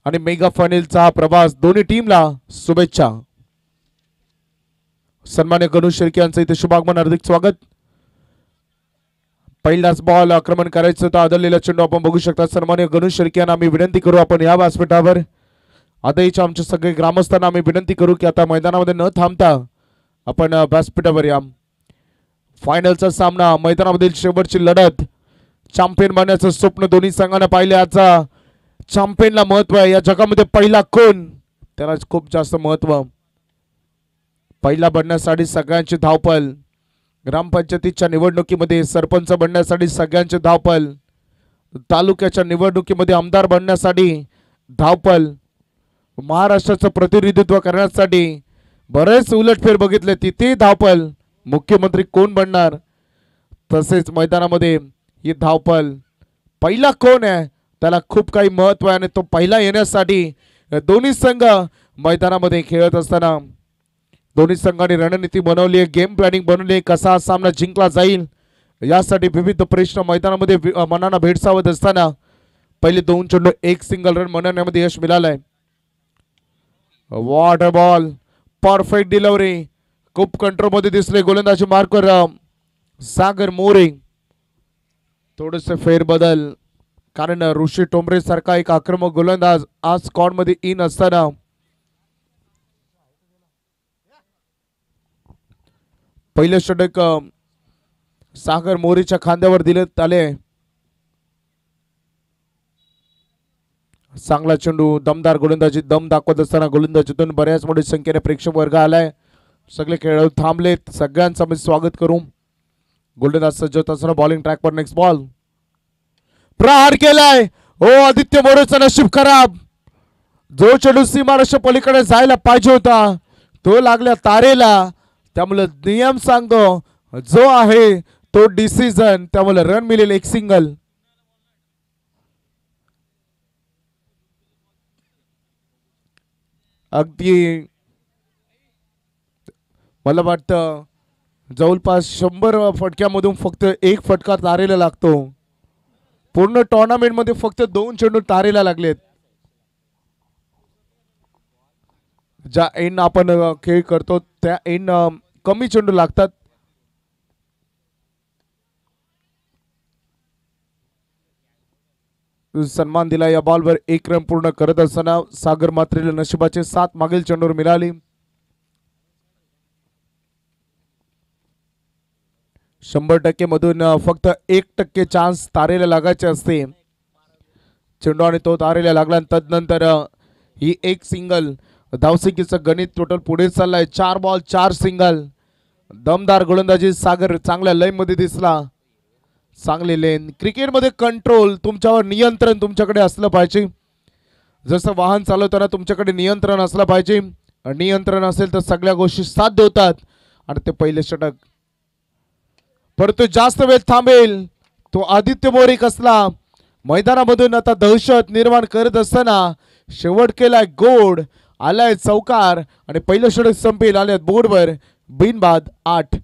आणि मेगा फायनलचा प्रवास दोन्ही टीमला शुभेच्छा। सन्मान्य गणेश शेळके यांचं इथे शुभागमन, हार्दिक स्वागत। पहिलाच बॉल आक्रमण करायचं तर आदळलेला चेंडू आपण बघू शकता। सन्मान्य गणेश शेळके यांना आम्ही विनंती करू, आपण या व्यासपीठावर आदईच्या आमच्या सगळे ग्रामस्थांना आम्ही विनंती करू की आता मैदानामध्ये न थांबता आपण व्यासपीठावर या। फायनलचा सामना, मैदानामधील शेवटची लढत, चॅम्पियन बनण्याचं स्वप्न दोन्ही संघांना पाहिले। आजचा चॅम्पियनला महत्व आहे, या जगामध्ये पहिला कोण त्याला खूप जास्त महत्व। पहिला बनण्यासाठी सगळ्यांची धावपळ, ग्रामपंचायतीच्या निवडणुकीमध्ये सरपंच बनण्यासाठी सगळ्यांची धावपळ, तालुक्याच्या निवडणुकीमध्ये आमदार बनण्यासाठी धावपळ, महाराष्ट्राचं प्रतिनिधित्व करण्यासाठी बरेच उलटफेर बघितले तिथे धावपळ, मुख्यमंत्री कोण बनणार तसेच मैदानामध्ये ही धावपळ, पहिला कोण आहे त्याला खूप काही महत्व आहे आणि तो पहिला येण्यासाठी दोन्ही संघ मैदानामध्ये खेळत असताना दोन्ही संघांनी रणनीती बनवली आहे, गेम प्लॅनिंग बनवली आहे, कसा हा सामना जिंकला जाईल यासाठी विविध प्रश्न मैदानामध्ये मनांना भेडसावत असताना पहिले दोन चेंडू एक सिंगल रन बनवण्यामध्ये यश मिळालंय। What a ball, perfect delivery, खूप कंट्रोल मध्ये दिसले गोलंदाजी मार्कर सागर मोरे। थोडेसे फेरबदल, कारण ऋषी टोंबरे सारखा एक आक्रमक गोलंदाज आज स्क्वॉड मध्ये इन असताना पहिले षटक सागर मोरेच्या खांद्यावर दिलेत आले। चांगला चेंडू, दमदार गोलंदाजी, दम दाखवत असताना गोलंदाजीतून बऱ्याच मोठ्या संख्येने प्रेक्षक वर्ग आलाय, सगळे खेळाडू थांबलेत, सगळ्यांचं मी स्वागत करू। गोलंदाज सज्ज होत असताना बॉलिंग ट्रॅक पर नेक्स्ट बॉल, प्रहार केलाय, हो आदित्य मोरेचं नशीब खराब, जो चेंडू सीमारेषे पलीकडे जायला पाहिजे होता तो लागला तारेला, त्यामुळे नियम सांगतो जो आहे तो डिसिजन, त्यामुळे रन मिळेल एक सिंगल। अगदी मला वाटतं जवळपास 100 फटक्यामधून फक्त एक फटका तारेला लागतो, पूर्ण टुर्नामेंट मध्ये फक्त 2 चेंडू तारेला लागलेत। ज्या एंड आपण खेळ करतो त्या एंड कमी चेंडू लागतात। सन्मान दिला या बॉलवर, एक रन पूर्ण करत असताना सागर मात्रेला नशिबाचे 7 मागील चेंडूवर मिळाली। 100% मधून फक्त 1% चान्स तारेला लागायचे असते, चेंडू आणि तो तारेला लागला। तदनंतर ही एक सिंगल, धावसंख्येचं गणित टोटल पुढे चाललंय, 4 बॉल 4 सिंगल। दमदार गोलंदाजी सागर चांगल्या लाईन मध्ये दिसला, चांगले लेन। क्रिकेटमध्ये कंट्रोल, तुमच्यावर नियंत्रण तुमच्याकडे असलं पाहिजे, जसं वाहन चालवताना तुमच्याकडे नियंत्रण असलं पाहिजे, नियंत्रण असेल तर सगळ्या गोष्टी साध्य होतात। आणि ते पहिले षटक, परंतु जास्त वेळ थांबेल तो आदित्य मोरे कसला मैदानामधून आता दहशत निर्माण करत असताना शेवट केलाय गोड, आलाय चौकार आणि पहिलं षटक संपेल, आल्यात बोर्डवर बिनबाद 8।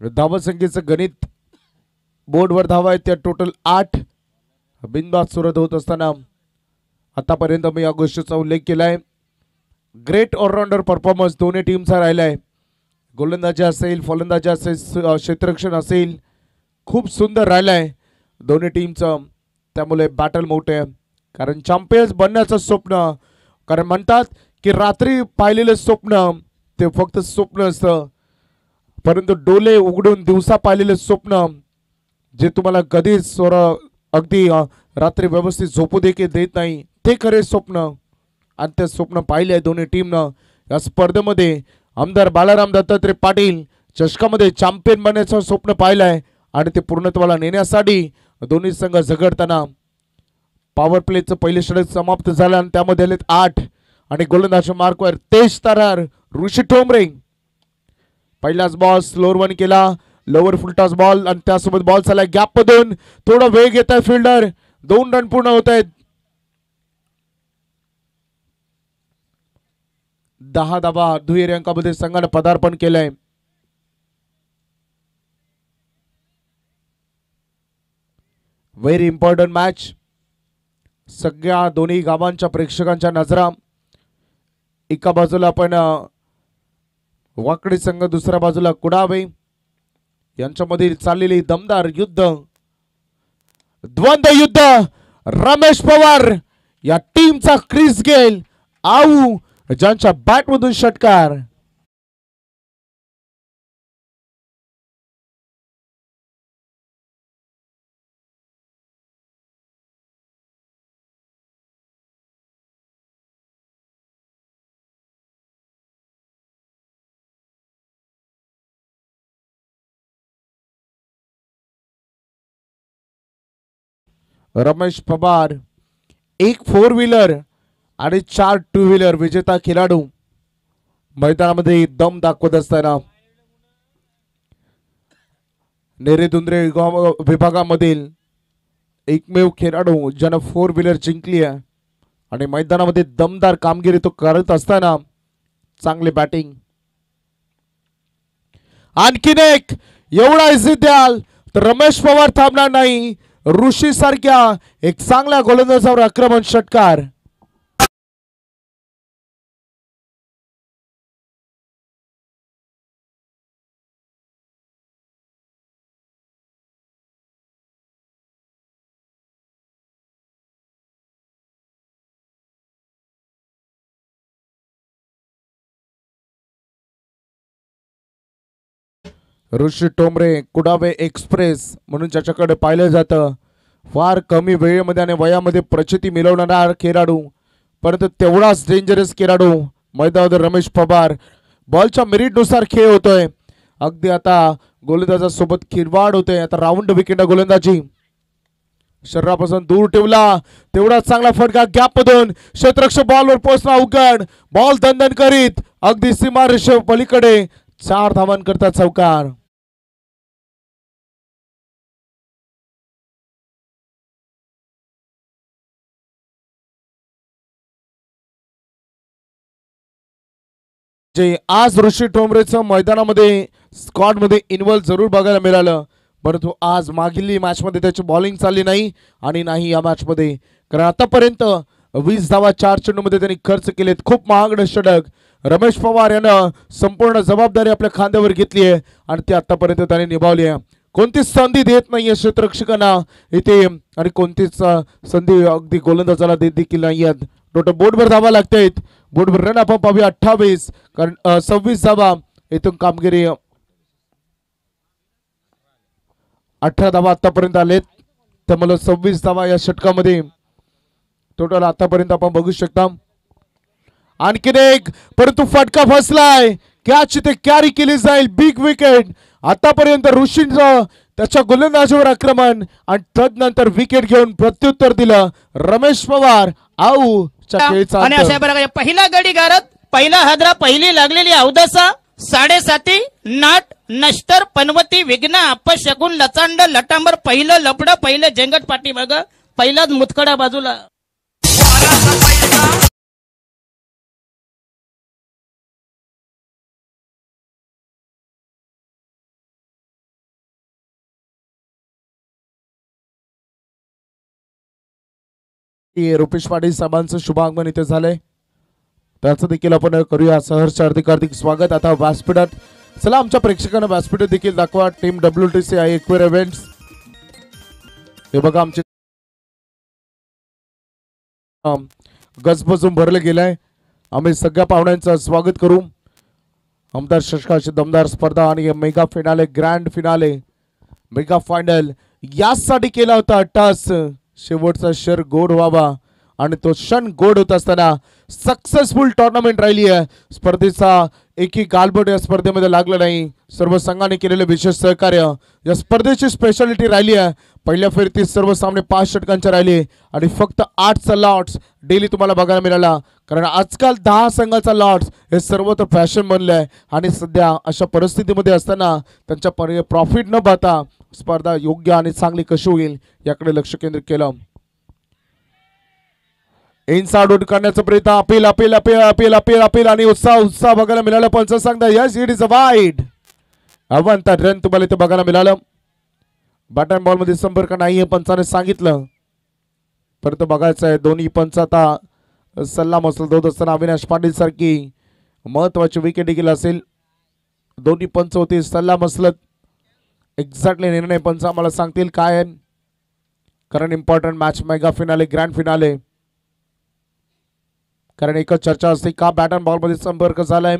धावा संख्येचं गणित बोर्डवर धावा आहेत त्या टोटल 8, बिनबाद सुरत होत असताना आतापर्यंत मी या गोष्टीचा उल्लेख केलाय, ग्रेट ऑलराऊंडर परफॉर्मन्स दोन्ही टीमचा राहिलाय। गोलंदाजी असेल, फलंदाजी असेल, क्षेत्ररक्षण असेल, खूप सुंदर राहिलाय दोन्ही टीमचं, त्यामुळे बॅटल मोठे आहे। कारण चॅम्पियन्स बनण्याचं स्वप्न, कारण म्हणतात की रात्री पाहिलेलं स्वप्न ते फक्त स्वप्न असतं, परंतु डोळे उघडून दिवसा पाहिलेले स्वप्न जे तुम्हाला कधीच अगदी रात्री व्यवस्थित झोपू देखील देत नाही ते खरे स्वप्न, आणि ते स्वप्न पाहिले दोन्ही टीमनं। या स्पर्धेमध्ये आमदार बालाराम दत्तात्रय पाटील चषकामध्ये चॅम्पियन बनण्याचं स्वप्न पाहिलंय आणि ते पूर्णत्वाला नेण्यासाठी दोन्ही संघ झगडताना पॉवर प्लेचं पहिले षटक समाप्त झालं आणि त्यामध्ये आलेत 8 आणि गोलंदाज मार्कवर तेज तरार ऋषी ठोंबरे. पहिलाच बॉल स्लोअर वन केला, लोअर फुल टॉस बॉल आणि त्यासोबत बॉल झाला गॅप मधून, थोडा वेग घेत आहे फिल्डर. 2 रन पूर्ण होत आहेत. 10 धावा दुहेरी अंकामध्ये संघाने पदार्पण केलंय. Very important match. सगळ्या दोन्ही गावांच्या प्रेक्षकांच्या नजरा एका बाजूला आपण वाकडी संघ, दुसऱ्या बाजूला कुडावे यांच्यामधील चाललेली दमदार युद्ध, द्वंद्व युद्ध. रमेश पवार या टीमचा क्रिस गेल, आऊ ज्यांच्या बॅटमधून षटकार. रमेश पवार एक 4 व्हीलर आणि 4 2 व्हीलर विजेता खेळाडू मैदानामध्ये दम दाखवत असताना नेरेदुंद्रे विभागामधील एकमेव खेळाडू ज्यानं 4 व्हीलर जिंकली आहे आणि मैदानामध्ये दमदार कामगिरी तो करत असताना चांगले बॅटिंग. आणखीन एक एवढा इझी द्याल तर रमेश पवार थांबणार नाही. ऋषी सारख्या एक चांगल्या गोलंदाजावर आक्रमण षटकार. ऋषी ठोंबरे कुडावे एक्सप्रेस म्हणून ज्याच्याकडे पाहिलं जातं, फार कमी वेळेमध्ये आणि वयामध्ये प्रचिती मिळवणारा खेळाडू, परंतु तेवढाच डेंजरस खेळाडू मैदानावर रमेश पवार. बॉलच्या मेरिटनुसार खेळ होतोय. अगदी आता गोलंदाजासोबत खिरवाड होते. आता राऊंड विकेट गोलंदाजी शरीरापासून दूर ठेवला, तेवढा चांगला फटका गॅप मधून, क्षेत्ररक्षक बॉलवर पोहोचला उघड, बॉल दणदण करीत अगदी सीमारेषे पलीकडे 4 धावांकरता चौकार. जे आज ऋषी ठोंबरेचं मैदानामध्ये स्क्वॉड मध्ये इन्व्हॉल्व जरूर बघायला मिळालं, परंतु आज मागील मॅच मध्ये त्याची बॉलिंग चालली नाही आणि नाही या मॅच मध्ये, कारण आतापर्यंत 20 धावा 4 चेंडूमध्ये त्यांनी खर्च केलेत. खूप महागड षटक रमेश पवार यानं संपूर्ण जबाबदारी आपल्या खांद्यावर घेतली आहे आणि ती आतापर्यंत त्यांनी निभावली आहे. कोणतीच संधी देत नाहीये क्षेत्ररक्षकांना इथे आणि कोणतीच संधी अगदी गोलंदाजाला देत देखील नाहीयेत. टोटल बोर्डवर धावा लागतायत. बोर्डवर रन आपण पाहूया 28, कारण 26 धावा इथून कामगिरी. 18 धावा आतापर्यंत आलेत, त्यामुळे 26 धावा या षटकामध्ये टोटल आतापर्यंत आपण बघू शकता. आणखीन एक, परंतु फटका फसलाय. कॅच इथे कॅरी केली जाईल. Big wicket. आतापर्यंत ऋषींचं त्याच्या गोलंदाजीवर आक्रमण आणि तदनंतर विकेट घेऊन प्रत्युत्तर दिलं रमेश पवार. आऊ आणि अशा प्रकारे पहिला गडी गारत, पहिला हादरा, पहिली लागलेली अवदसा, 7.5 नाट नष्टर पनवती विघ्न अपशगुन लचांड लटांबर, पहिलं लपड, पहिलं जेंगट पाठी बघ, पहिलाच मुतखडा बाजूला. रुपेश पाटील साहेबांचं शुभागमन इथे झालंय, त्याचं देखील आपण करूया सहर्ष हार्दिक हार्दिक स्वागत. आता व्यासपीठात चला आमच्या प्रेक्षकांना व्यासपीठात देखील दाखवा. टीम WTC एक्वेर इव्हेंट्स, हे बघा आमचे गजबजून भरले गेलाय. आम्ही सगळ्या पाहुण्यांचं स्वागत करू. आमदार षटकाची दमदार स्पर्धा आणि mega finale, grand finale, mega final यासाठी केला होता टस. शेवटचा शर गोड व्हावा आणि तो क्षण गोड होत असताना सक्सेसफुल टुर्नामेंट राहिली आहे. स्पर्धेचा एकही गालबोट या स्पर्धेमध्ये लागलं नाही. सर्व संघाने केलेले विशेष सहकार्य या स्पर्धेची स्पेशालिटी राहिली आहे. पहिल्या फेरीतील सर्व सामने 5 षटकांचे राहिले आणि फक्त 8चा लॉट्स डेली तुम्हाला बघायला मिळाला. कारण आजकाल 10 संघाचा लॉट्स हे सर्वत्र फॅशन बनले आहे आणि सध्या अशा परिस्थितीमध्ये असताना त्यांच्या प्रॉफिट न पाहता स्पर्धा योग्य आणि चांगली कशी होईल याकडे लक्ष केंद्रित केलं. इनसाइड आउट करण्याचा प्रयत्न appeal appeal appeal appeal appeal appeal आणि उत्साह बघायला मिळाला. पंच सांगता yes it is a wide. Avant run तुम्हाला इथे बघायला मिळालं. बॅट बॉल मध्ये संपर्क नाही हे पंचाने सांगितलं. परंतु बघायचं आहे दोन्ही पंच आता सल्ला मसलत होत असताना अविनाश पाटील सारखी महत्वाची विकेट देखील असेल. दोन्ही पंच होते सल्ला मसलत. एक्झॅक्टली निर्णय पंच आम्हाला सांगतील काय आहे. कारण important match mega finale grand finale. कारण एकच चर्चा असते का बॅट अँड बॉल मध्ये संपर्क झालाय.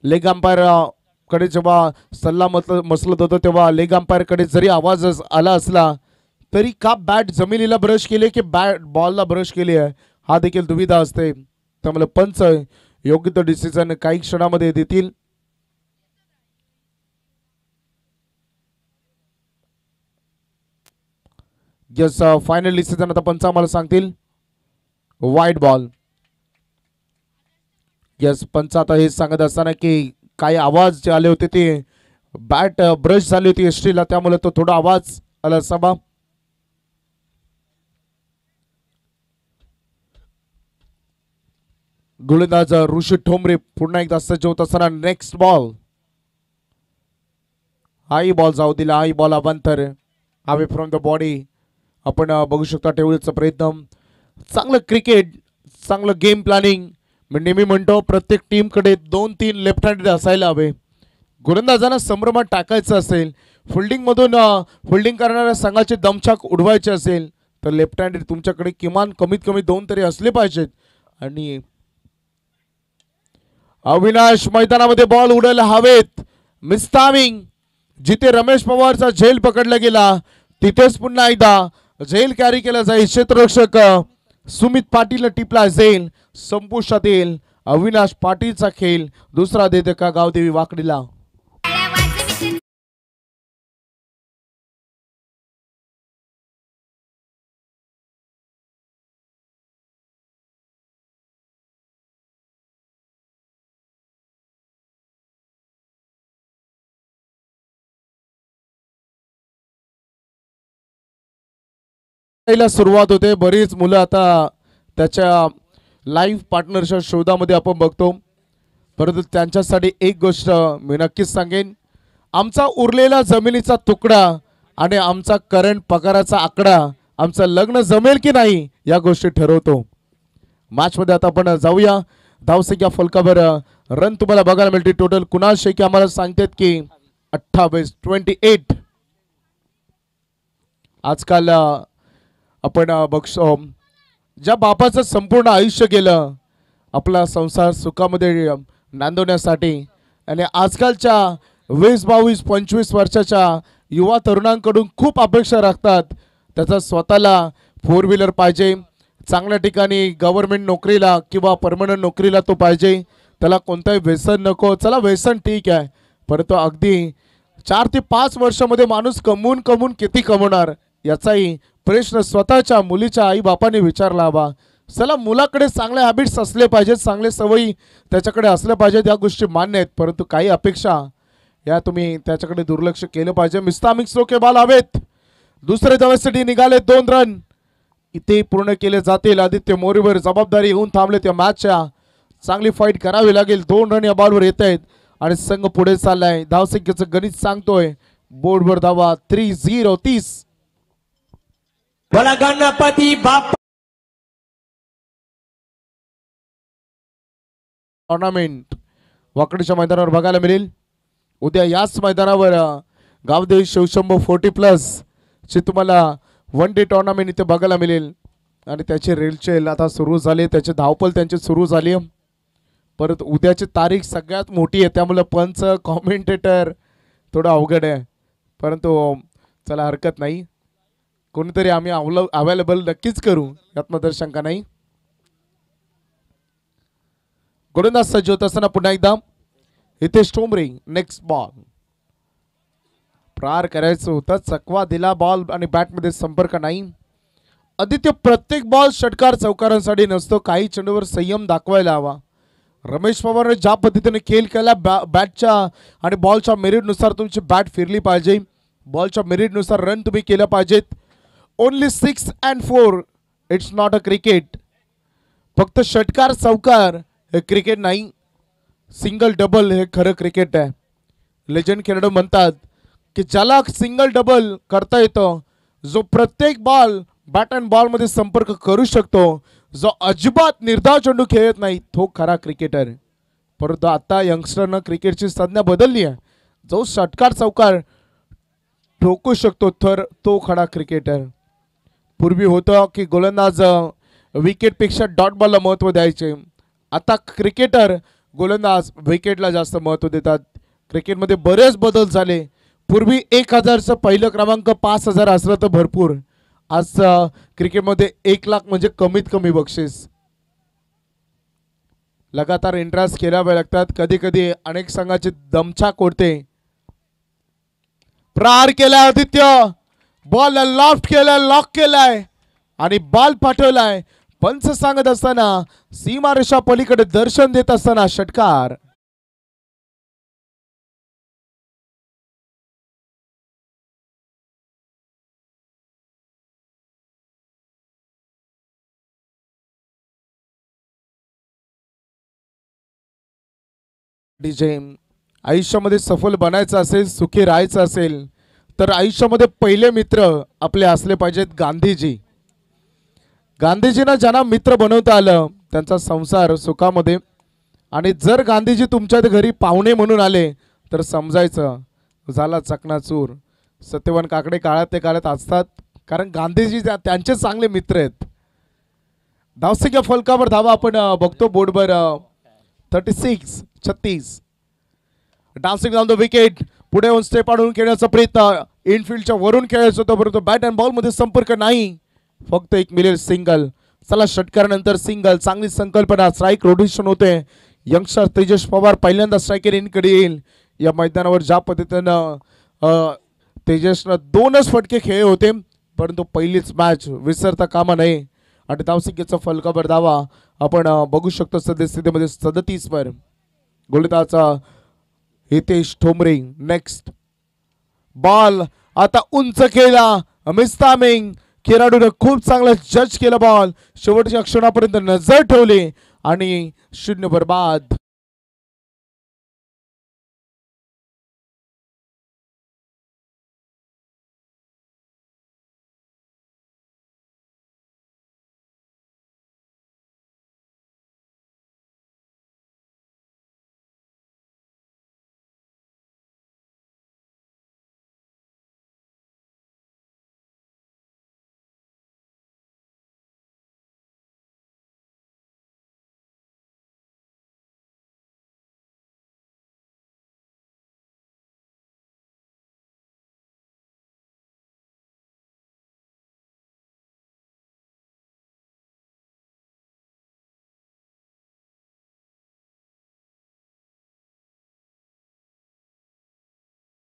लेग अंपायर कडे जेव्हा सल्ला मसलत होतो तेव्हा लेग अंपायर कडे जरी आवाज आला असला तरी का बॅट जमिनीला ब्रश केले की बॅट बॉलला ब्रश केली आहे हा देखील दुविधा असते. त्यामुळे पंच योग्य तो डिसिजन काही क्षणामध्ये देतील. यस फायनल डिसिजन आता पंच आम्हाला सांगतील. Wide ball. यस पंच आता हे सांगत असताना की काही आवाज जे आले होते ते बॅट ब्रश झाली होती एसटीला त्यामुळे तो थोडा आवाज आला असावा. गोलंदाज ऋषी ठोंबरे पुन्हा एकदा सज्ज होत असताना नेक्स्ट बॉल. हाई बॉल जाऊ दिला. हाई बॉल अवंतर अवे फ्रॉम द बॉडी. आपण बघू शकता ठेवण्याचा प्रयत्न. चांगलं क्रिकेट चांगलं गेम प्लॅनिंग. मी नेहमी म्हणतो प्रत्येक टीमकडे 2-3 लेफ्ट हँडेड असायला हवे. गोलंदाजांना संभ्रमात टाकायचं असेल फिल्डिंगमधून फिल्डिंग करणाऱ्या संघाची दमछाक उडवायची असेल तर लेफ्ट हँडेड तुमच्याकडे किमान कमीत कमी 2 तरी असले पाहिजेत. आणि अविनाश मैदानामध्ये बॉल उडायला हवेत. मिस्टामिंग. जिथे रमेश पवारचा झेल पकडला गेला तिथेच पुन्हा एकदा झेल कॅरी केला जाईल. क्षेत्ररक्षक सुमित पाटील टिपला जाईल. संपुष्टात येईल अविनाश पाटीलचा खेळ. दुसरा देते का गावदेवी वाकडीला. सुरुवात होते. बरीच मुलं आता त्याच्या लाईव्ह पार्टनरच्या शोधामध्ये आपण बघतो. परंतु त्यांच्यासाठी एक गोष्ट मी नक्कीच सांगेन. आमचा उरलेला जमिनीचा तुकडा आणि आमचा करंट पगाराचा आकडा आमचं लग्न जमेल की नाही या गोष्टी ठरवतो. मॅचमध्ये आता आपण जाऊया. धावसंख्या फलकावर रन तुम्हाला बघायला मिळते. टोटल कुणाल शेखी आम्हाला सांगतात की 28. आजकाल आपण बघतो ज्या बापाचं संपूर्ण आयुष्य गेलं आपला संसार सुखामध्ये नांदवण्यासाठी आणि आजकालच्या 20, 22, 25 वर्षाच्या युवा तरुणांकडून खूप अपेक्षा राखतात. त्याचा स्वतःला 4 व्हीलर पाहिजे. चांगल्या ठिकाणी गव्हर्नमेंट नोकरीला किंवा परमनंट नोकरीला तो पाहिजे. त्याला कोणताही व्यसन नको. चला व्यसन ठीक आहे परंतु अगदी 4 ते 5 वर्षामध्ये माणूस कमवून किती कमवणार याचाही प्रश्न स्वतःच्या मुलीच्या आई बापाने विचारला हवा. चला मुलाकडे चांगले हॅबिट्स असले पाहिजेत. चांगले सवयी त्याच्याकडे असल्या पाहिजेत. या गोष्टी मान्य आहेत परंतु काही अपेक्षा या तुम्ही त्याच्याकडे दुर्लक्ष केलं पाहिजे. मिस्तामिक स्ट्रोके बॉल हवेत. दुसरे धावेसाठी निघाले. 2 रन इथे पूर्ण केले जातील. आदित्य मोरेवर जबाबदारी येऊन थांबले. त्या मॅचच्या चांगली फाईट करावी लागेल. 2 रन या बॉलवर येत आहेत आणि संघ पुढे चाललाय. धावसंख्येचं गणित सांगतोय बोर्डवर धावा 30. बोला गणपती बाप्पा. टुर्नामेंट वाकडीच्या मैदानावर बघायला मिळेल. उद्या याच मैदानावर गावदेवी शिवशंभू 40+ ची तुम्हाला 1 डे टुर्नामेंट इथे बघायला मिळेल. आणि त्याचे रेलचेल आता सुरू झाले. त्याचे धावपल त्यांची सुरू झाली. परत उद्याची तारीख सगळ्यात मोठी आहे त्यामुळे पंच कॉमेंटेटर थोडं अवघड आहे परंतु चला हरकत नाही. कोणीतरी आम्ही अवेलेबल नक्कीच करू, यात मात्र शंका नाही. गोलंदाज सज्ज होत असताना पुन्हा एकदा हितेश ठोंबरे. नेक्स्ट बॉल प्रहार करायचं होतं, चकवा दिला बॉल आणि बॅटमध्ये संपर्क नाही. आदित्य, प्रत्येक बॉल षटकार चौकारांसाठी नसतो, काही चेंडूवर संयम दाखवायला हवा. रमेश पवारने ज्या पद्धतीने खेळ केला, बॅटच्या आणि बॉलच्या मेरिटनुसार तुमची बॅट फिरली पाहिजे, बॉलच्या मेरिटनुसार रन तुम्ही केलं पाहिजेत. Only 6 and 4, it's not a cricket. फक्त षटकार चौकार हे क्रिकेट नाही, सिंगल डबल हे खरं क्रिकेट आहे. लेजंड खेळाडू म्हणतात की ज्याला सिंगल डबल करता येतं, जो प्रत्येक बॉल बॅट अँड बॉलमध्ये संपर्क करू शकतो, जो अजिबात निर्धाव चेंडू खेळत नाही, तो खरा क्रिकेटर. परंतु आता यंगस्टरनं क्रिकेटची संज्ञा बदलली आहे. जो षटकार चौकार ठोकू शकतो तर तो खरा क्रिकेटर. पूर्वी होतं की गोलंदाज विकेटपेक्षा डॉट बॉलला महत्त्व द्यायचे. आता क्रिकेटर गोलंदाज विकेटला जास्त महत्त्व देतात. क्रिकेटमध्ये बरेच बदल झाले. पूर्वी 1000चं पहिलं क्रमांक 5000 असलं तर भरपूर. आज क्रिकेटमध्ये 1 लाख म्हणजे कमीत कमी बक्षीस. लगातार इंटरेस्ट खेळावे लागतात. कधी कधी अनेक संघाची दमछाक उडते. प्रहार केलाय आदित्य, बॉल लॉफ्ट केलाय, लॉक केलाय आणि बॉल पाठवलाय. पंच सांगत असताना सीमारेषा पलीकडे दर्शन देत असताना षटकार. डीजे, आयुष्यामध्ये सफल बनायचं असेल, सुखी राहायचं असेल तर आयुष्यामध्ये पहिले मित्र आपले असले पाहिजेत गांधीजी. गांधीजींना ज्यांना मित्र बनवता आलं त्यांचा संसार सुखामध्ये. आणि जर गांधीजी तुमच्या घरी पाहुणे म्हणून आले तर समजायचं झाला चकनाचूर. सत्यवान काकडे काळात ते काळात असतात, कारण गांधीजी त्यांचे चांगले मित्र आहेत. धावसंख्या फलकावर धावा आपण बघतो बोर्डवर 36. Dancing on the wicket. पुढे येऊन स्टेप आणून खेळण्याचा प्रयत्न, इनफिल्डच्या वरून खेळायचं होतं, परंतु बॅट अँड बॉल मध्ये संपर्क नाही. फक्त एक मिलेल सिंगल. चला षटकारानंतर सिंगल, चांगली संकल्पना. स्ट्राईक रोटेशन होते. यंगस्टर तेजस पवार पहिल्यांदा स्ट्रायकर इनकडे येईल. या मैदानावर ज्या पद्धतीनं तेजसनं 2च फटके खेळले होते, परंतु पहिलीच मॅच विसरता कामा नये. आणि धावसंख्येचा फलकावर धावा आपण बघू शकतो सद्यस्थितीमध्ये 37 वर. गोलंदाजा हितेश ठोंबरे. नेक्स्ट बॉल आता उंच केला. मिस्तामिंग खेळाडूने खूप चांगला जज केला. बॉल शेवटच्या क्षणापर्यंत नजर ठेवली आणि 0 बरबाद.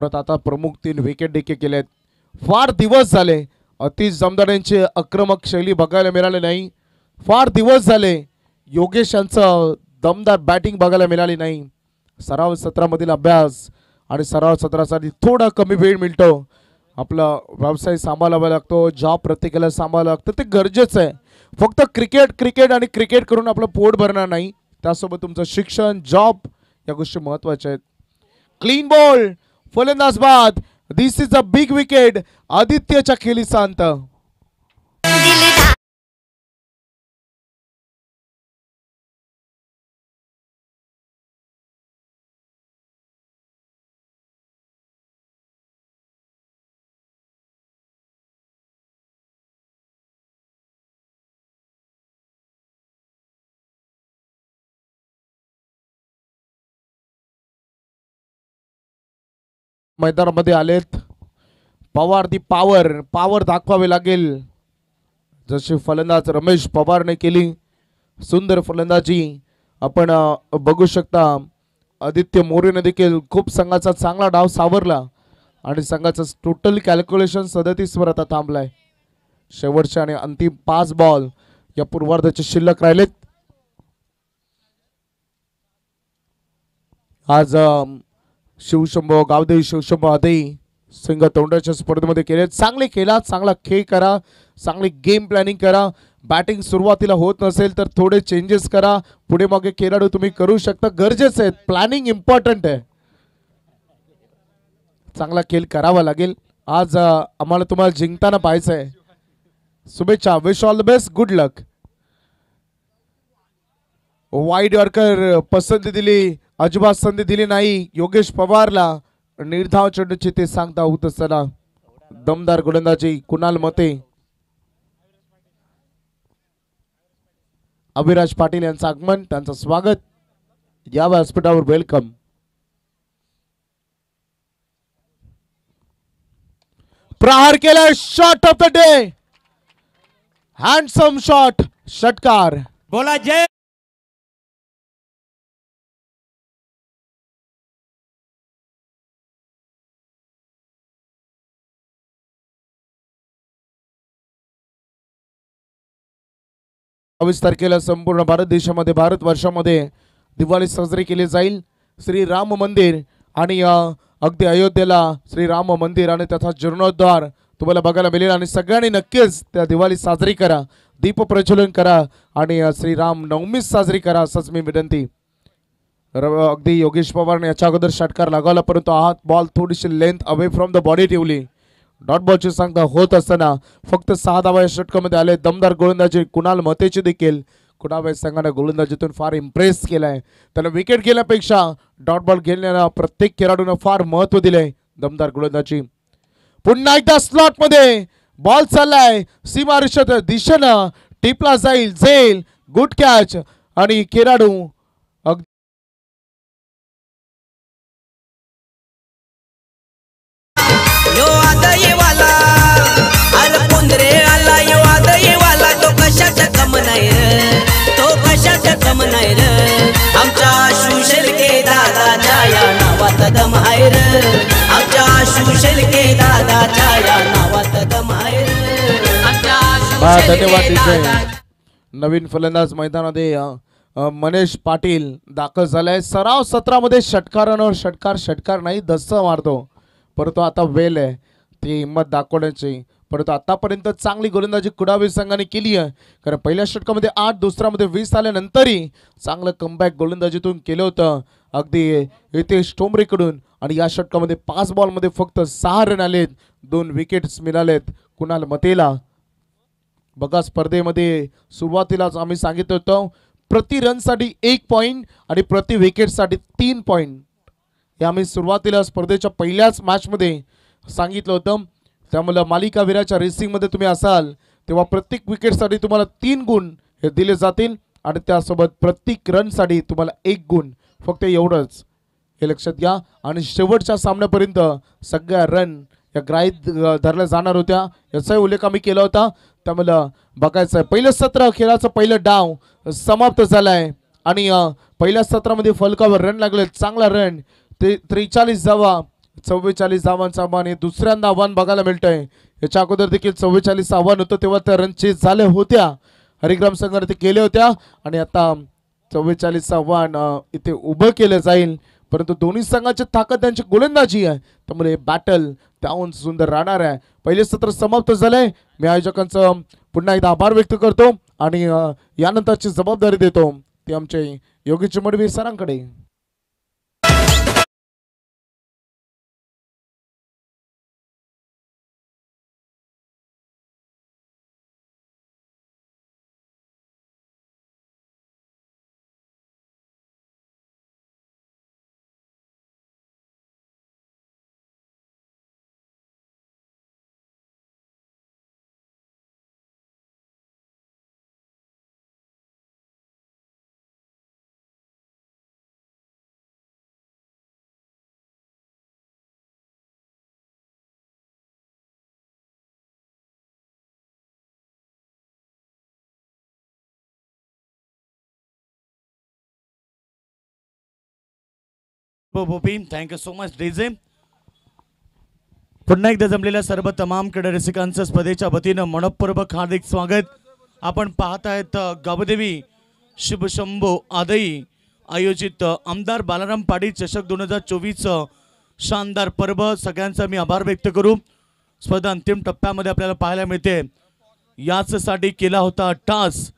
आता प्रमुख 3 विकेट देखील केलेत. फार दिवस झाले अतिश जमदार आक्रमक शैली बघायला मिळाली नाही. फार दिवस झाले योगेश यांचं दमदार बॅटिंग बघायला मिळाली नाही. सराव सत्रामधील अभ्यास आणि सराव सत्रासाठी थोडा कमी वेळ मिळतो. आपला व्यवसाय सांभाळावा लागतो, जॉब प्रत्येकाला सांभाळावं लागतं, ते गरजेचं आहे. फक्त क्रिकेट आणि क्रिकेट करून आपलं पोट भरणार नाही, त्यासोबत तुमचं शिक्षण, जॉब या गोष्टी महत्त्वाच्या आहेत. क्लीन बॉल, फलंदाज बाद. दिस इज अ बिग विकेट. आदित्यच्या खेळीचा अंत. मैदानामध्ये आलेत पवार दी पॉवर दाखवावे लागेल. जसे फलंदाज रमेश पवारने केली सुंदर फलंदाजी आपण बघू शकता. आदित्य मोरेने देखील खूप संघाचा चांगला डाव सावरला आणि संघाचं टोटल कॅल्क्युलेशन 37 वर आता थांबलाय. शेवटचे आणि अंतिम 5 बॉल या पूर्वार्धाचे शिल्लक राहिलेत. आज शिवशंभो गावदेवी शिवशंभो आदई सिंग तोंडाच्या स्पर्धेमध्ये केले. चांगले केला, चांगला खेळ करा, चांगली गेम प्लॅनिंग करा. बॅटिंग सुरुवातीला होत नसेल तर थोडे चेंजेस करा. पुढे मागे खेळाडू तुम्ही करू शकता, गरजेचे आहेत. प्लॅनिंग इम्पॉर्टंट आहे. चांगला खेळ करावा लागेल. आज आम्हाला तुम्हाला जिंकताना पाहायचं आहे. शुभेच्छा, wish all the best, good luck. Wide yorker पसंती दिली, अजिबात संधी दिली नाही योगेश पवारला. निर्धाव चेंडूची ते सांगता होत असताना दमदार गोलंदाजी कुणाल मते. अभिराज पाटील यांचं आगमन, त्यांचं स्वागत या व्यासपीठावर. वेलकम. प्रहार केला, shot of the day, handsome shot, षटकार. बोला जय. तारखेला संपूर्ण भारत देशामध्ये भारत वर्षामध्ये दिवाळी साजरी केली जाईल. श्री राम मंदिर आणि अगदी अयोध्येला श्री राम मंदिर आणि त्याचा जीर्णोद्धार तुम्हाला बघायला मिळेल. आणि सगळ्यांनी नक्कीच त्या दिवाळी साजरी करा, दीप प्रज्वलन करा आणि श्रीराम नवमी साजरी करा असंच मी विनंती. अगदी योगेश पवारने याच्या अगोदर षटकार लगावला परंतु हात बॉल थोडीशी length away from the body ठेवली. डॉट बॉलची सांगता होत असताना फक्त 6 धावा या षटकामध्ये आले. दमदार गोलंदाजी कुणाल मतेची देखील कुणाल संघाने गोलंदाजीतून फार इम्प्रेस केलाय. त्याला विकेट घेण्यापेक्षा डॉट बॉल घेण्याला प्रत्येक खेळाडूने फार महत्व दिलंय. दमदार गोलंदाजी पुन्हा एकदा स्लॉट मध्ये बॉल चाललाय सीमारेषेच्या दिशेनं, टिपला जाईल, झेल, गुड कॅच आणि खेळाडू यो आदईवाला अलपुंद्रे आला. यो आदईवाला तो कशाचा कम नाही रे, तो कशाचा कम नाही रे. आमच्या सुशेलके दादाच्या या नावात दम आहे रे, आमच्या सुशेलके दादाच्या या नावात दम आहे रे. धन्यवाद. नवीन फलंदाज मैदानामध्ये मनेश पाटील दाखल झालाय. सराव सत्रामध्ये षटकारांवर षटकार नाही दस्त मारतो, परंतु आता वेल आहे ती हिंमत दाखवण्याची. परंतु आतापर्यंत चांगली गोलंदाजी कुडावी संघाने केली आहे. कारण पहिल्या षटकामध्ये 8, दुसऱ्यामध्ये 20 आल्यानंतरही चांगलं कमबॅक गोलंदाजीतून केलं होतं अगदी हितेश ठोंबरेकडून. आणि या षटकामध्ये 5 बॉलमध्ये फक्त 6 रन आलेत, 2 विकेट्स मिळालेत कुणाल मतेला. बघा स्पर्धेमध्ये सुरुवातीलाच आम्ही सांगितलं होतं प्रति रनसाठी 1 पॉईंट आणि प्रति विकेटसाठी 3 पॉईंट हे आम्ही सुरुवातीला स्पर्धेच्या पहिल्याच मॅचमध्ये सांगितलं होतं. त्यामुळे मालिकावीराच्या रेसिंगमध्ये तुम्ही असाल तेव्हा प्रत्येक विकेटसाठी तुम्हाला 3 गुण हे दिले जातील आणि त्यासोबत प्रत्येक रनसाठी तुम्हाला 1 गुण, फक्त एवढंच हे लक्षात घ्या. आणि शेवटच्या सामन्यापर्यंत सगळ्या रन या ग्राहीत धरल्या जाणार होत्या याचाही उल्लेख आम्ही केला होता. त्यामुळे बघायचं आहे पहिलं सत्र खेळाचं पहिलं डाव समाप्त झालाय आणि पहिल्या सत्रामध्ये फलकावर रन लागले, चांगला रन ते 43 धावा, 44 धावांचं आव्हान हे दुसऱ्यांदा आव्हान बघायला मिळतंय. याच्या अगोदर देखील 44 आव्हान होतं तेव्हा त्या रन चेस झाल्या होत्या, हरिग्राम संघाने ते केले होत्या आणि आता 44 आव्हान इथे उभं केलं जाईल. परंतु दोन्ही संघाची ताकद त्यांची गोलंदाजी आहे त्यामुळे बॅटल त्याहून सुंदर राहणार आहे. पहिले सत्र समाप्त झालंय. मी आयोजकांचं पुन्हा एकदा आभार व्यक्त करतो आणि यानंतरची जबाबदारी देतो ती आमचे योगेश मडवी सरांकडे. पोपी, थँक्यू सो मच डीजे. पुन्हा एकदा जमलेल्या सर्व तमाम क्रीडा रसिकांचं स्पर्धेच्या वतीनं मनपूर्वक हार्दिक स्वागत. आपण पाहत आहेत गावदेवी शिवशंभो आदई आयोजित आमदार बालाराम पाटील चषक 2024 शानदार पर्व. सगळ्यांचा मी आभार व्यक्त करू. स्पर्धा अंतिम टप्प्यामध्ये आपल्याला पाहायला मिळते. याचसाठी केला होता टास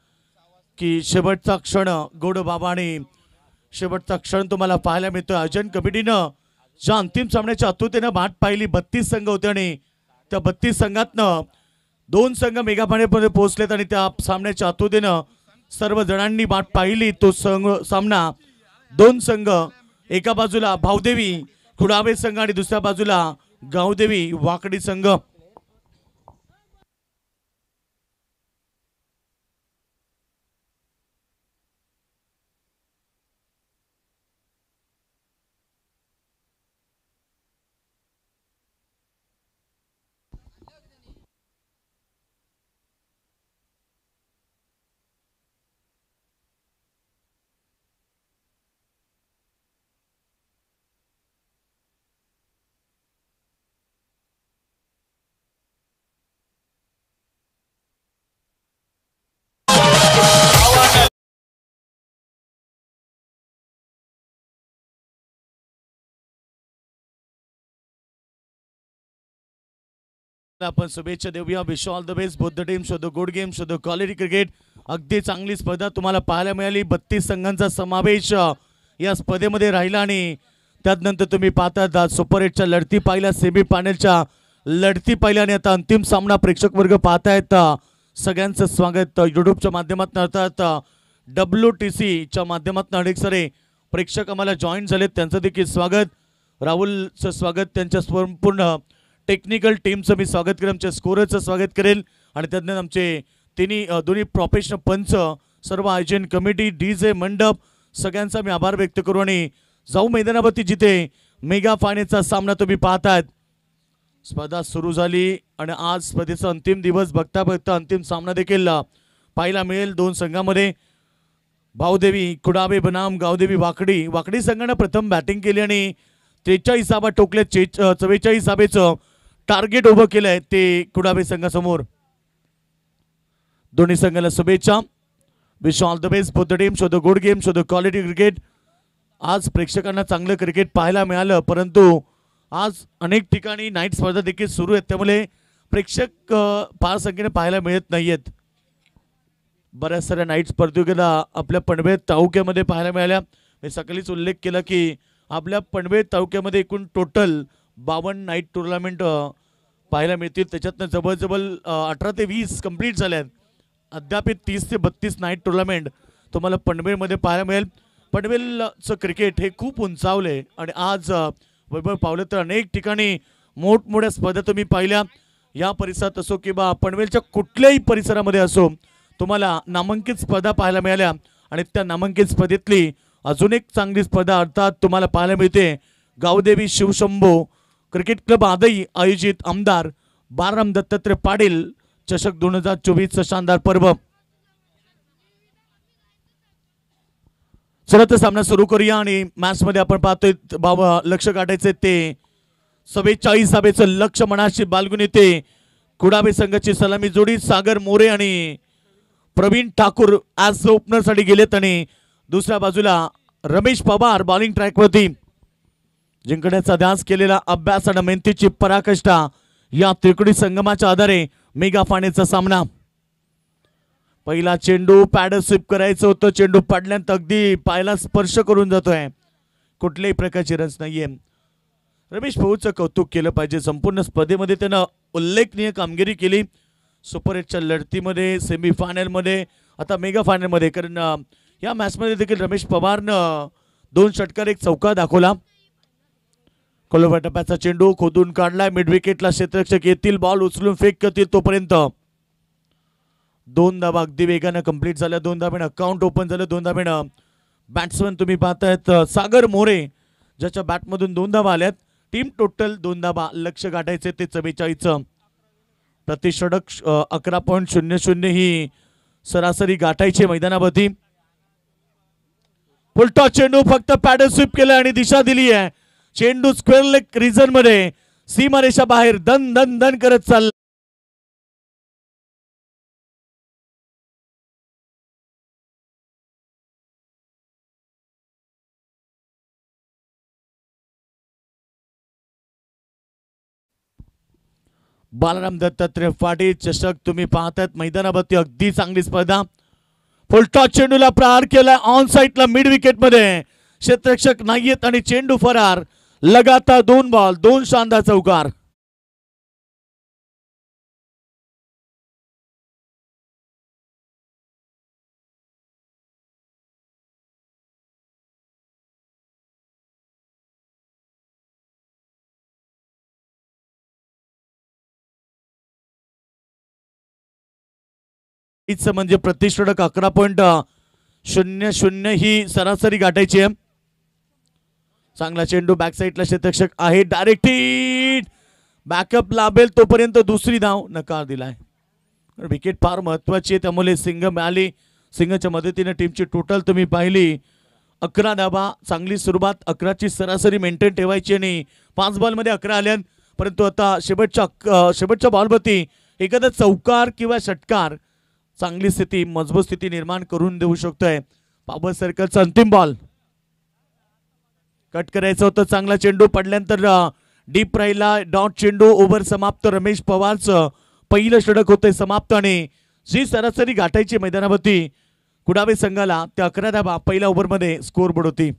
की शेवटचा क्षण गोड बाबा आणि शेवटचा क्षण तुम्हाला पाहायला मिळतो. आयोजन कमिटीनं ज्या अंतिम सामन्याच्या आतुरतेनं वाट पाहिली, 32 संघ होते आणि त्या 32 संघातनं 2 संघ मेगा फायनलमध्ये पोहोचलेत आणि त्या सामन्याच्या आतुरतेनं सर्व जणांनी वाट पाहिली. तो सामना 2 संघ, एका बाजूला भावदेवी खुडावे संघ आणि दुसऱ्या बाजूला गावदेवी वाकडी संघ. आपण शुभेच्छा देऊया. Wish all the best both the team. Show the good game, show the quality cricket. अगदी चांगली स्पर्धा तुम्हाला पाहायला मिळाली. 32 संघांचा समावेश या स्पर्धेमध्ये राहिला आणि त्यानंतर तुम्ही पाहता सुपर 8च्या लढती पाहिल्या, सेमी फायनलच्या लढती पाहिल्या आणि आता अंतिम सामना प्रेक्षक वर्ग पाहतायत. सगळ्यांचं स्वागत. युट्यूबच्या माध्यमातून अर्थात WTCच्या माध्यमातून अनेक सारे प्रेक्षक आम्हाला जॉईन झालेत, त्यांचं देखील स्वागत. राहुलचं स्वागत, त्यांच्या संपूर्ण टेक्निकल टीमचं मी स्वागत करेन, आमच्या स्कोररचं स्वागत करेल आणि त्यानंतर आमचे दोन्ही प्रोफेशनल पंच, सर्व आयोजन कमिटी, डीजे मंडप, सगळ्यांचा मी आभार व्यक्त करू आणि जाऊ मैदानावरती जिथे मेगा फायनलचा सामना तुम्ही पाहतायत. स्पर्धा सुरू झाली आणि आज स्पर्धेचा अंतिम दिवस बघता बघता अंतिम सामना देखील पाहायला मिळेल. 2 संघामध्ये भावदेवी कुडावे बनाम गावदेवी वाकडी संघाने प्रथम बॅटिंग केली आणि 43 धावा टोकले. 44 धावेचं टार्गेट उभं केलंय ते कुडावे संघासमोर. दोन्ही संघाला शुभेच्छा. Wish all the best both the team. Show the good game, show the quality cricket. आज प्रेक्षकांना चांगलं क्रिकेट पाहायला मिळालं, परंतु आज अनेक ठिकाणी नाईट स्पर्धा देखील सुरू आहेत, त्यामुळे प्रेक्षक फार संख्येने पाहायला मिळत नाहीयेत. बऱ्याच साऱ्या नाईट स्पर्धेला आपल्या पनवेल तालुक्यामध्ये पाहायला मिळाल्या. मी सकाळीच उल्लेख केला की आपल्या पनवेल तालुक्यामध्ये एकूण टोटल 52 नाईट टुर्नामेंट पाहायला मिळतील. त्याच्यातनं जवळजवळ 18 ते 20 कंप्लीट झाल्या आहेत. अद्याप 30 ते 32 नाईट टुर्नामेंट तुम्हाला पनवेलमध्ये पाहायला मिळेल. पनवेलचं क्रिकेट हे खूप उंचावले आणि आज वैभव पावलं तर अनेक ठिकाणी मोठमोठ्या स्पर्धा तुम्ही पाहिल्या. या परिसरात असो किंवा पनवेलच्या कुठल्याही परिसरामध्ये असो, तुम्हाला नामांकित स्पर्धा पाहायला मिळाल्या आणि त्या नामांकित स्पर्धेतली अजून एक चांगली स्पर्धा अर्थात तुम्हाला पाहायला मिळते. गावदेवी शिवशंभो क्रिकेट क्लब आदई आयोजित आमदार बालाराम दत्तात्रय पाटील चषक 2024 शानदार पर्व. चला तर सामना सुरू करूया आणि मॅच मध्ये आपण पाहतोय लक्ष गाठायचे ते 44 धावेचं लक्ष मनाशी बालगुन येते. कुडावे संघाची सलामी जोडी सागर मोरे आणि प्रवीण ठाकूर आज ओपनर साठी गेलेत आणि दुसऱ्या बाजूला रमेश पवार बॉलिंग ट्रॅकवरती. जिंकण्याचा ध्यास केलेला अभ्यास आणि मेहनतीची पराकाष्ठा या त्रिकोणी संगमाच्या आधारे मेगा फायनलचा सामना. पहिला चेंडू पॅड स्वीप करायचं होतं, चेंडू पडल्यानंतर अगदी पायाला स्पर्श करून जातोय, कुठल्याही प्रकारची रन्स नाहीये. रमेश भाऊचं कौतुक केलं पाहिजे. संपूर्ण स्पर्धेमध्ये त्यानं उल्लेखनीय कामगिरी केली. सुपर 8च्या लढतीमध्ये, सेमी फायनलमध्ये, आता मेगा फायनलमध्ये. कारण या मॅचमध्ये देखील रमेश पवारनं 2 षटकार 1 चौका दाखवला. कोलोबा टप्प्याचा चेंडू खोदून काढलाय. मिड विकेटला क्षेत्ररक्षक येतील, बॉल उचलून फेक करतील तोपर्यंत 2 धावा अगदी वेगानं कंप्लीट झाल्या. 2 धावेनं अकाउंट ओपन झालं. 2 धावेनं बॅट्समन तुम्ही पाहतायत सागर मोरे ज्याच्या बॅटमधून 2 धावा आल्यात. टीम टोटल 2 धावा लक्ष गाठायचे ते 44. प्रतिषडक 11.00 ही सरासरी गाठायची मैदानावरती. फुलटॉस चेंडू फक्त पॅडल स्वीप केलं आणि दिशा दिली आहे. चेंडू स्क्वेअर लेग रिजन मध्ये सीमारेषा बाहेर दन दन दन करत चालला. बालराम दत्तात्रय पाटील चषक तुम्ही पाहतात मैदानावरती अगदी चांगली स्पर्धा. फुलटॉस चेंडूला प्रहार केला ऑन साईडला मिड विकेट मध्ये क्षेत्ररक्षक नाहीयेत आणि चेंडू फरार. लगातार 2 बॉल 2 शानदार चौकार. म्हणजे प्रतिष्ठक 11.00 ही सरासरी गाठायची आहे. चांगला चेंडू बॅक साईडला क्षेत्ररक्षक आहे. डायरेक्ट हिट बॅकअप लाभेल तोपर्यंत दुसरी धाव नकार दिलाय. विकेट फार महत्वाची आहे त्यामुळे सिंग मिळाली. सिंगच्या मदतीने टीमची टोटल तुम्ही पाहिली 11 धावा. चांगली सुरुवात 11ची सरासरी मेंटेन ठेवायची आणि 5 बॉलमध्ये 11 आल्या. परंतु आता शेवटच्या बॉलवरती एखादा चौकार किंवा षटकार चांगली स्थिती मजबूत स्थिती निर्माण करून देऊ शकतोय. पॉवर सर्कलचा अंतिम बॉल कट करायचं होतं. चांगला चेंडू पडल्यानंतर डीप राहिला डॉट चेंडू. ओव्हर समाप्त. रमेश पवारचं पहिलं षटक होतंय समाप्त आणि जी सरासरी गाठायची मैदानावरती कुडावे संघाला त्या 11 धावा पहिल्या ओव्हरमध्ये स्कोर बोर्ड होती.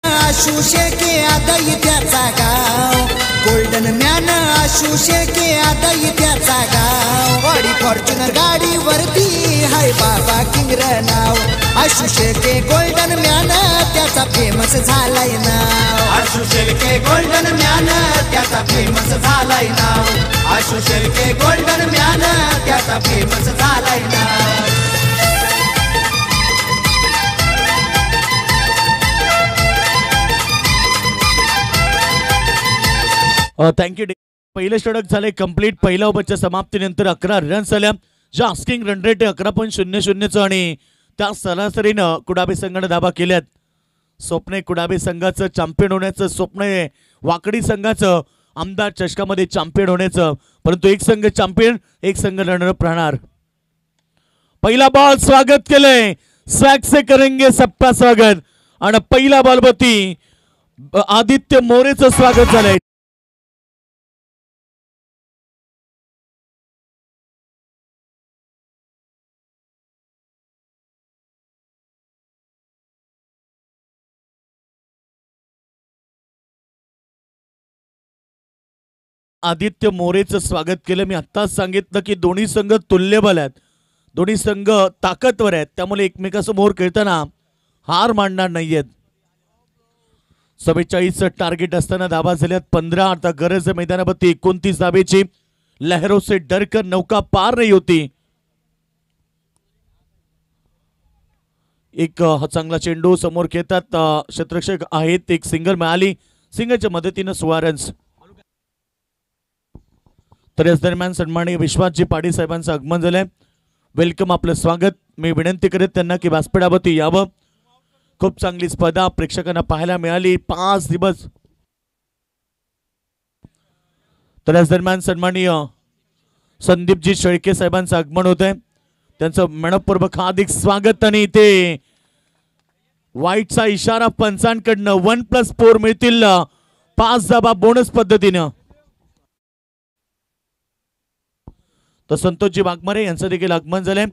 आशु शेके आदई त्याचा गाव गोल्डन मॅन आशु शेके आदई त्याचा गाव. गाडी फॉर्च्युनर गाडीवरती हाय बाबा किंगर नाव. आशु शेके गोल्डन मॅन त्याचा फेमस झालाय नाव. आशु शेके गोल्डन मॅन त्याचा फेमस झालाय नाव. आशु शेके गोल्डन मॅन त्याचा फेमस झालाय नाव. थँक्यू. पहिलं षटक झाले कंप्लीट. पहिल्या ओव्हरच्या समाप्तीनंतर 11 रन्स आल्या. ज्या आस्किंग रन रेट आहे 11.00 आणि त्या सरासरीनं कुडाबे संघानं धावा केल्यात. स्वप्न कुडाबे संघाचं चॅम्पियन होण्याचं स्वप्न आहे. वाकडी संघाचं आमदार चषकामध्ये चॅम्पियन होण्याचं. परंतु एक संघ चॅम्पियन एक संघ रनरअप राहणार. पहिला बॉल स्वागत केलंय. स्वॅग से करेंगे सबका स्वागत आणि पहिला बॉलवरती आदित्य मोरेचं स्वागत झालंय. आदित्य मोरेचं स्वागत केलं. मी आत्ताच सांगितलं की दोन्ही संघ तुल्यबल आहेत. दोन्ही संघ ताकदवर आहेत. त्यामुळे एकमेकांसमोर खेळताना हार मानणार नाहीयेत. 44 टार्गेट असताना धावा झाल्यात 15. आता गरज मैदानावरती 29 धावेची. लहरों से डरकर नौका पार नाही होती. एक चांगला चेंडू समोर खेळतात क्षेत्ररक्षक आहेत. एक सिंगल मिळाली. सिंगलच्या मदतीनं 16 रन्स. तर याच दरम्यान सन्माननीय विश्वासजी पाटील साहेबांचं आगमन झालंय. वेलकम आपलं स्वागत. मी विनंती करेत त्यांना की व्यासपीठावरती यावं. खूप चांगली स्पर्धा प्रेक्षकांना पाहायला मिळाली 5 दिवस. तर याच दरम्यान सन्माननीय संदीपजी शेळके साहेबांचं आगमन होत आहे. त्यांचं मनपूर्वक हार्दिक स्वागत. आणि इथे वाईटचा इशारा पंचांकडनं 1+4 मिळतील 5 धावा बोनस पद्धतीनं. तर संतोषजी वाघमारे यांचं देखील आगमन झालंय.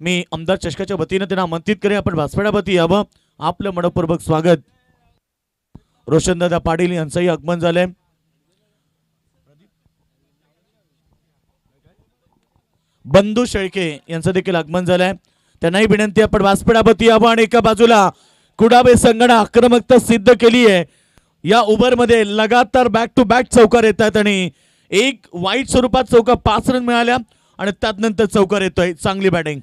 मी आमदार चषकाच्या वतीनं त्यांना आमंत्रित करेन आपण व्यासपीठावरती यावं. आपलं मनपूर्वक स्वागत. रोशनदादा पाटील यांचंही आगमन झालंय. बंधू शेळके यांचं देखील आगमन झालंय. त्यांनाही विनंती आपण व्यासपीठावरती यावं. आणि एका बाजूला कुडाबे संघाने आक्रमकता सिद्ध केली आहे. या ओव्हरमध्ये लगातार बॅक टू बॅक चौकार येतात आणि एक वाईट स्वरूपात चौका 5 रन मिळाल्या आणि त्यानंतर चौकार येतोय. चांगली बॅटिंग.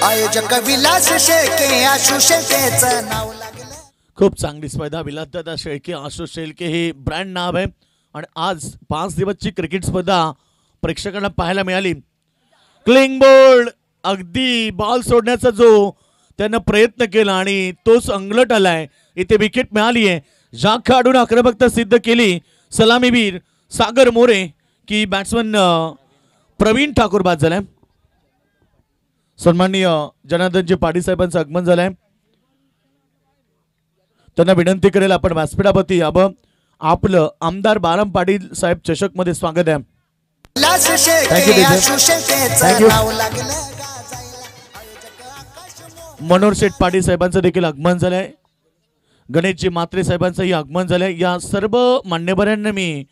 आयोजक विलास शेळके आशु शेळकेचं नाव लागलं. खूप चांगली स्पर्धा. विलासदादा शेळके, आशु शेळके हे ब्रँड नाव आहे आणि आज 5 दिवसची क्रिकेट स्पर्धा प्रेक्षकांना पाहायला मिळाली. क्लिंग बोल्ड अगदी बॉल सोडण्याचा जो त्यानं प्रयत्न केला आणि तोच अंगलट आलाय. इथे विकेट मिळाली आहे. ज्या खेळाडूने आक्रमकता सिद्ध केली सलामीवीर सागर मोरे की बॅट्समन प्रवीण ठाकूर बाद झालाय. सन्माननीय जनार्दनजी पाटील साहेबांचं आगमन झालंय. त्यांना विनंती करेल आपण व्यासपीठावरती यावं. आपलं आमदार बाराम पाटील साहेब चषक मध्ये स्वागत आहे. Vilas Thank you, Shelke teacher. Ashu शेळकेचं Thank you. नाव लागलं गाजायला. आयोजक आकाश मोरे. मनोहर शेठ पाटील साहेबांचं देखील आगमन झालंय. गणेशजी मात्रे साहेबांचंही आगमन झालंय. या सर्व मान्यवरांना मी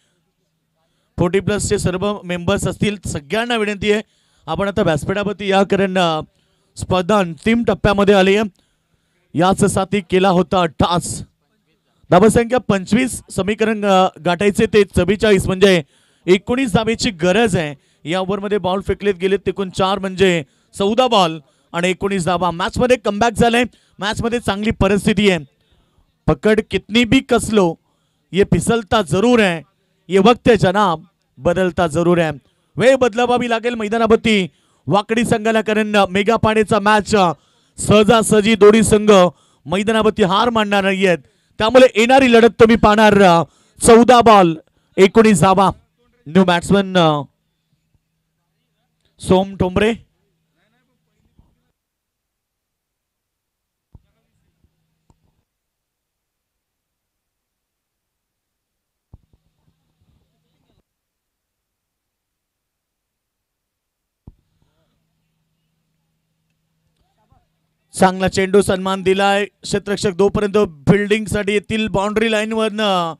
40+ चे सर्व मेंबर्स असतील सगळ्यांना विनंती आहे आपण आता व्यासपीठावरती या कारण स्पर्धा अंतिम टप्प्यामध्ये आली आहे. याच साथी केला होता टास. धावसंख्या 25 समीकरण गाठायचे ते 44 म्हणजे 19 धावेची गरज आहे. या ओव्हरमध्ये बॉल फेकलेत गेलेत एकूण 4 म्हणजे 14 बॉल आणि 19 धावा. मॅच मध्ये कमबॅक झालंय. मॅच मध्ये चांगली परिस्थिती आहे. पकड कितनी भी कसलो ये फिसलता जरूर है, ये वक्त है जनाब बदलता जरूर है. वेळ बदलावावी लागेल मैदानावरती वाकडी संघाला कारण मेगा पाण्याचा मॅच सहजासहजी दोन्ही संघ मैदानावरती हार मानणार नाहीयेत. त्यामुळे येणारी लढत तुम्ही पाहणार 14 बॉल 19 धावा. न्यू बॅट्समन सोम टोंबरे. चांगला चेंडू सन्मान दिलाय. क्षेत्ररक्षक दोपर्यंत फिल्डिंग साठी येतील बाउंड्री लाईन वरनं.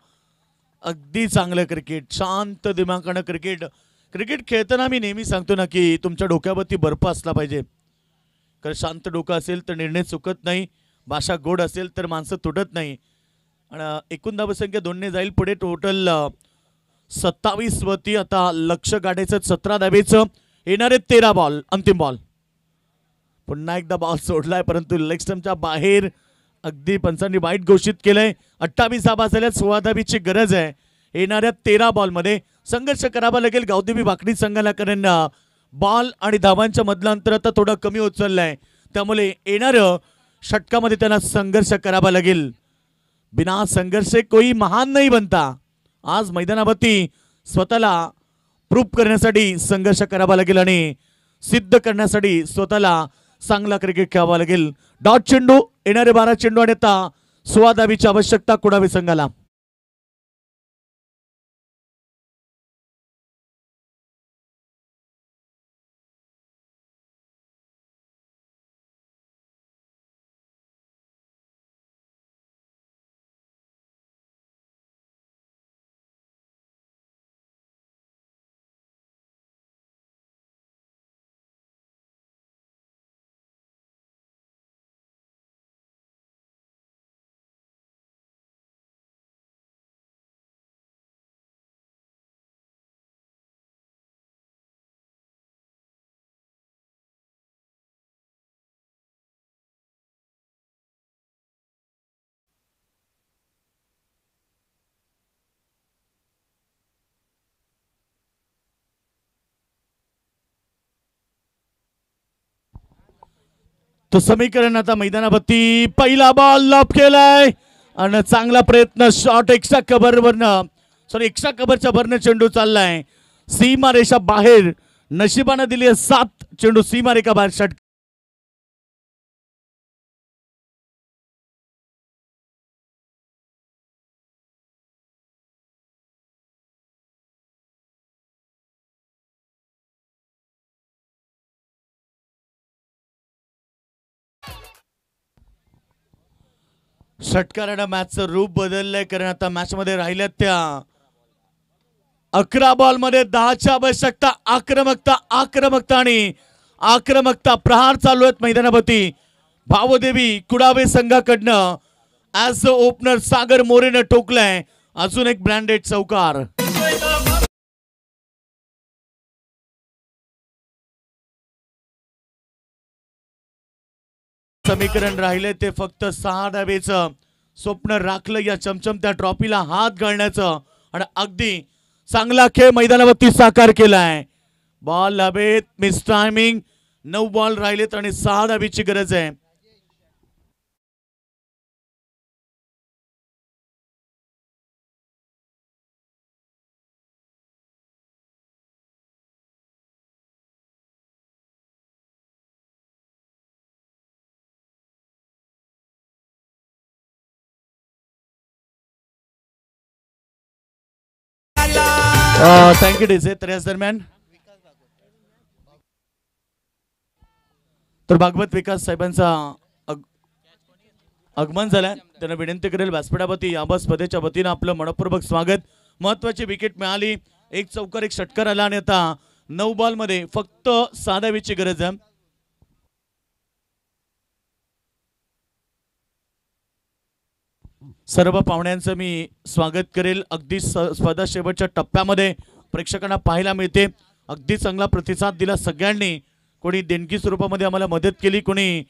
अगदी चांगलं क्रिकेट, शांत दिमागानं क्रिकेट. क्रिकेट खेळताना मी नेहमी सांगतो ना की तुमच्या डोक्यावरती बर्फ असला पाहिजे. कारण शांत डोकं असेल तर निर्णय चुकत नाही. भाषा गोड असेल तर माणसं तुटत नाही. आणि एकूण धावसंख्या 2ने जाईल पुढे. टोटल 27 वरती आता लक्ष गाठायचं 17 धावेचं. येणारे 13 बॉल अंतिम बॉल. पुन्हा एकदा बॉल सोडलाय परंतु लेग स्टंपच्या बाहेर. अगदी पंचांनी वाईट घोषित केलंय. 28 धावा झाल्यात. 16 धावीची गरज आहे. येणाऱ्या 13 बॉलमध्ये संघर्ष करावा लागेल गावदेवी वाकडी संघाला कारण बॉल आणि धावांच्या मधलं अंतर आता थोडं कमी होत चाललंय. त्यामुळे येणारं षटकामध्ये त्यांना संघर्ष करावा लागेल. बिना संघर्ष कोई महान नाही बनता. आज मैदानावरती स्वतःला प्रूफ करण्यासाठी संघर्ष करावा लागेल आणि सिद्ध करण्यासाठी स्वतःला चांगला क्रिकेट खेळावा लागेल. डॉट चेंडू. येणारे 12 चेंडू आणि आता 16 धावीची आवश्यकता कुडावी संघाला. तो समीकरण आता मैदानावरती. पहिला बॉल लॉप केलाय आणि चांगला प्रयत्न. शॉट एक्स्ट्रा कव्हर वरनं एक्स्ट्रा कव्हरच्या वरनं चेंडू चाललाय. सीमा रेषा बाहेर. नशिबानं दिली 7 चेंडू सीमा रेखा बाहेर. षटक षटकारानं मॅचचं रूप बदललंय कारण आता मॅच मध्ये राहिल्यात त्या 11 बॉल मध्ये 10ची आवश्यकता. आक्रमकता आणि आक्रमकता. प्रहार चालू आहेत मैदानावरती. भावदेवी कुडावे संघाकडनं ऍज अ ओपनर सागर मोरेनं ठोकलाय. अजून एक ब्रँडेड चौकार. समीकरण राहिले ते फक्त 6 धावेचं स्वप्न राखलं या चमचमत्या ट्रॉफीला हात घालण्याचं आणि अगदी चांगला खेळ मैदानावरती साकार केलाय. बॉल हवेत, मिस टायमिंग. 9 बॉल राहिलेत आणि 6 धावेची गरज आहे. Thank you DJ. तर याच दरम्यान तर भागवत विकास साहेबांचा आगमन झालंय. त्यांना विनंती करेल व्यासपीठावरती या स्पर्धेच्या वतीनं आपलं मनपूर्वक स्वागत. महत्वाची विकेट मिळाली. 1 चौकार 1 षटकार आला आणि आता 9 बॉल मध्ये फक्त 6 धावेची गरज आहे. सर्व पाहुण्यांचं मी स्वागत करेल. अगदी स्पर्धा शेवटच्या टप्प्यामध्ये प्रेक्षकांना पाहायला मिळते. अगदी चांगला प्रतिसाद दिला सगळ्यांनी. कोणी देणगी स्वरूपामध्ये आम्हाला मदत केली, कोणी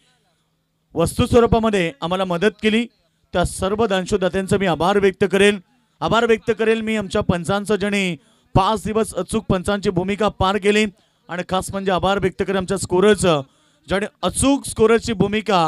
वस्तू स्वरूपामध्ये आम्हाला मदत केली. त्या सर्व दानशूदात्यांचं मी आभार व्यक्त करेल. मी आमच्या पंचांचं ज्यांनी 5 दिवस अचूक पंचांची भूमिका पार केली आणि खास म्हणजे आभार व्यक्त करेल आमच्या स्कोररचं ज्याने अचूक स्कोररची भूमिका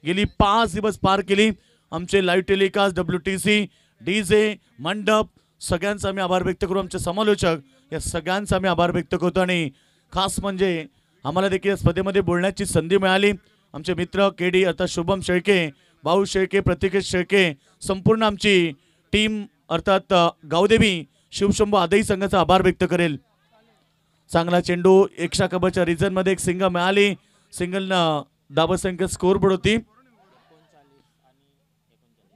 गेली 5 दिवस पार केली. आमचे लाईव्ह टेलिकास्ट, WTC, डीजे, मंडप सगळ्यांचा मी आभार व्यक्त करू. आमचे समालोचक या सगळ्यांचा मी आभार व्यक्त करतो आणि खास म्हणजे आम्हाला देखील स्पर्धेमध्ये बोलण्याची संधी मिळाली. आमचे मित्र KD अर्थात शुभम शेळके, भाऊ शेळके, प्रतिकेश शेळके, संपूर्ण आमची टीम अर्थात गावदेवी शिवशंभू आदई संघाचा आभार व्यक्त करेल. चांगला चेंडू 100 कबच्या रिझन मध्ये एक सिंगल मिळाली. सिंगलनं धावसंख्या स्कोर बोर्ड होती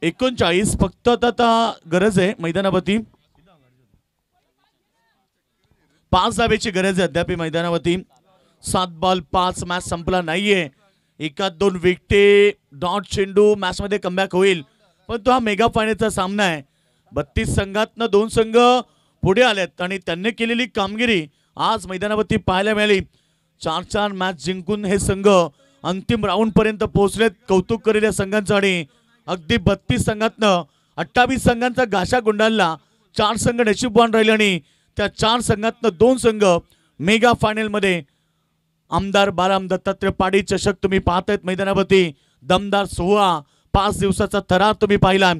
39. फक्त आता गरज आहे मैदानावरती 5 धावेची गरज आहे अद्याप मैदानावरती. 7 बॉल 5. मॅच संपला नाहीये. 1-2 विकेट डॉट चेंडू मॅच मध्ये कमबॅक होईल. पण तो हा मेगा फायनलचा सामना आहे. 32 संघातनं 2 संघ पुढे आलेत आणि त्यांनी केलेली कामगिरी आज मैदानावरती पाहायला मिळाली. 4 मॅच जिंकून हे संघ अंतिम राऊंड पर्यंत पोहोचलेत. कौतुक करेल या संघांचं. आणि अगदी 32 संघातनं 28 संघांचा गाशा गुंडाळला. 4 संघ नशीबवान राहिले आणि त्या 4 संघातनं 2 संघ मेगा फायनल मध्ये. आमदार बाराम दत्तात्रय पाटील चषक तुम्ही पाहतायत मैदानावरती. दमदार सोहळा 5 दिवसाचा थरार तुम्ही पाहिला.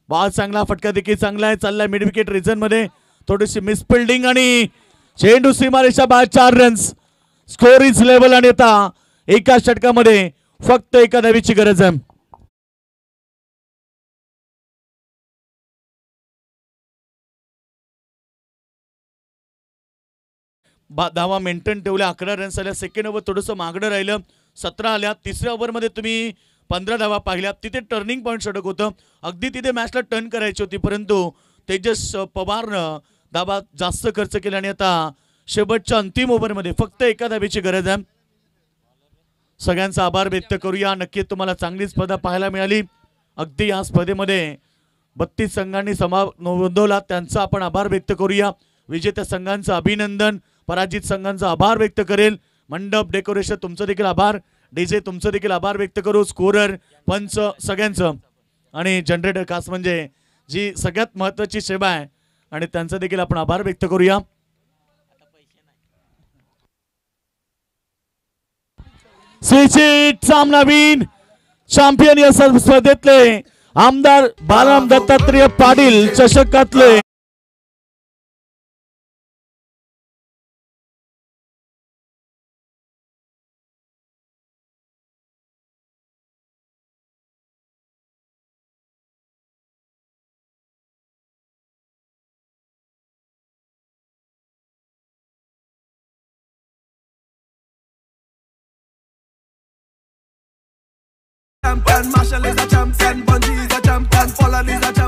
बॉल चांगला, फटका देखील चांगला आहे. चाललाय मिड विकेट रिजन मध्ये. थोडीशी मिस फिल्डिंग आणि चेंडू सीमारेषा बाहेर. 4 रन्स. स्कोर इज लेवल आणि आता एका षटकामध्ये फक्त 1 धावेची गरज आहे. धावा मेंटेन ठेवल्या. 11 रन्स आल्या. सेकंड ओव्हर थोडंसं मागणं राहिलं. 17 आल्या. 3ऱ्या ओव्हरमध्ये तुम्ही 15 धावा पाहिल्या. तिथे टर्निंग पॉईंट षटक होतं. अगदी तिथे मॅचला टर्न करायची होती परंतु तेजस पवारनं धावा जास्त खर्च केला आणि आता शेवटच्या अंतिम ओव्हरमध्ये फक्त 1 धावेची गरज आहे. सगळ्यांचा आभार व्यक्त करूया. नक्की तुम्हाला चांगली स्पर्धा पाहायला मिळाली. अगदी या स्पर्धेमध्ये 32 संघांनी नोंदवला. त्यांचा आपण आभार व्यक्त करूया. विजेत्या संघांचं अभिनंदन. पराजित संघांचा आभार व्यक्त करेल. मंडप, डेकोरेशन तुमचं देखील आभार. डीजे तुमचं देखील आभार व्यक्त करू. स्कोरर, पंच सगळ्यांचं आणि जनरेटर खास म्हणजे जी सगळ्यात महत्वाची सेवा आहे आणि त्यांचा देखील आपण आभार व्यक्त करूया. सामनावीर चॅम्पियन या स्पर्धेतले आमदार बाराम Dattatray Patil चषकातले champion, Marshall is a champion, Bungie is a champion, Poland is a champion.